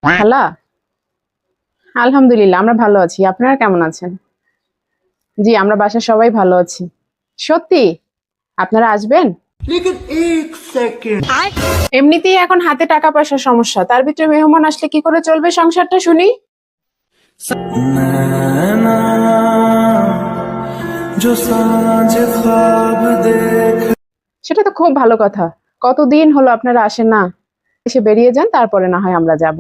Hello. আলহামদুলিল্লাহ, আমরা ভালো আছি। আপনারা কেমন আছেন? জি, আমরা বাসার সবাই ভালো আছি। সত্যি? আপনারা আসবেন? এমনিতেই এখন হাতে টাকা পয়সার সমস্যা, তার ভিতরে মেহমান আসলে কি করে চলবে সংসারটা শুনি। সেটা তো খুব ভালো কথা। কতদিন হলো আপনারা আসেন না। এসে বেরিয়ে যান, তারপরে না হয় আমরা যাব।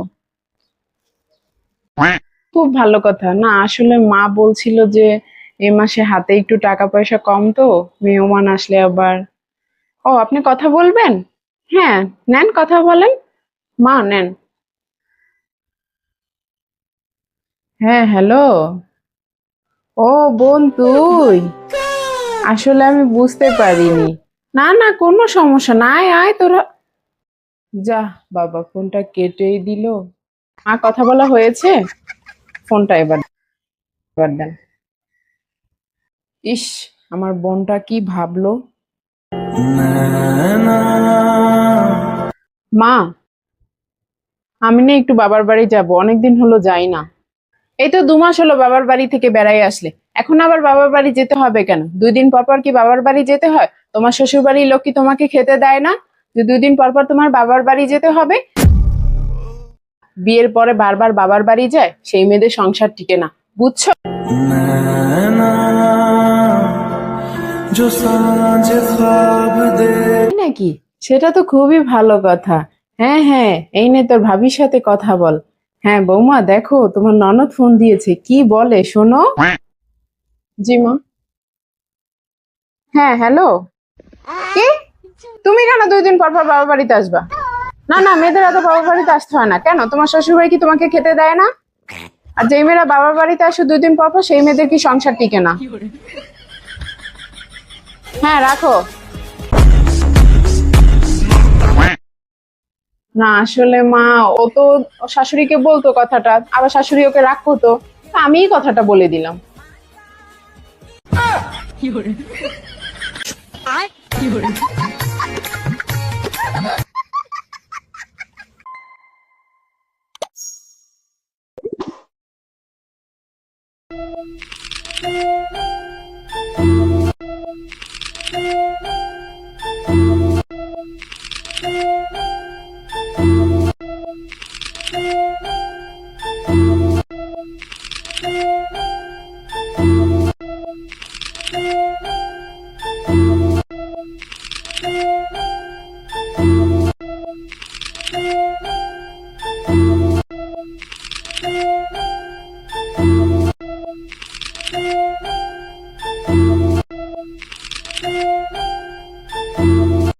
খুব ভালো কথা। না আসলে মা বলছিল যে এই মাসে হাতে একটু টাকা পয়সা কম, তো মেহমান আসলে আবার। ও, আপনি কথা বলবেন? হ্যাঁ, নেন কথা বলেন। মা নেন। হ্যাঁ, হ্যালো। ও বোন, তুই? আসলে আমি বুঝতে পারিনি। না না, কোনো সমস্যা না, আয় আয় তোরা। যা, বাবা ফোনটা কেটেই দিল। মা কথা বলা হয়েছে? ফোনটা এবার এবার দেন। ইস, আমার বোনটা কি ভাবলো। মা, আমি না একটু বাবার বাড়ি যাব, অনেকদিন হলো যাই না। এই তো 2 মাস হলো বাবার বাড়ি থেকে বেড়াই আসলে। এখন আবার বাবার বাড়ি যেতে হবে কেন? 2 দিন পর পর কি বাবার বাড়ি যেতে হয়? তোমার শ্বশুর বাড়ির লোক কি তোমাকে খেতে দেয় না যে 2 দিন পর পর তোমার বাবার বাড়ি যেতে হবে? বিয়ের পরে বারবার বাবার বাড়ি যায়, সেই মেয়েদের সংসার টিকে না, বুঝছো? তাই নাকি? সেটা তো খুবই ভালো কথা। হ্যাঁ হ্যাঁ, এই নে তোর ভাবির সাথে কথা বল। হ্যাঁ বৌমা, দেখো তোমার ননদ ফোন দিয়েছে, কি বলে শোনো। জি মা। হ্যাঁ, হ্যালো। কি? তুমি কেন 2 দিন পর পর বাবার বাড়িতে আসবা? না না, মেয়েদের এত বাবার বাড়িতে আসতে হয় না। কেন, তোমার শ্বশুর বাড়ি কি তোমাকে খেতে দেয় না? আর যেই মেয়েরা বাবার বাড়িতে আসে 2 দিন পর পর, সেই মেয়েদের কি সংসার টিকে না? হ্যাঁ, রাখো। না আসলে মা, ও তো ওর শাশুড়িকে বলতো কথাটা, আবার শাশুড়ি ওকে রাগ করতো, তা আমিই কথাটা বলে দিলাম।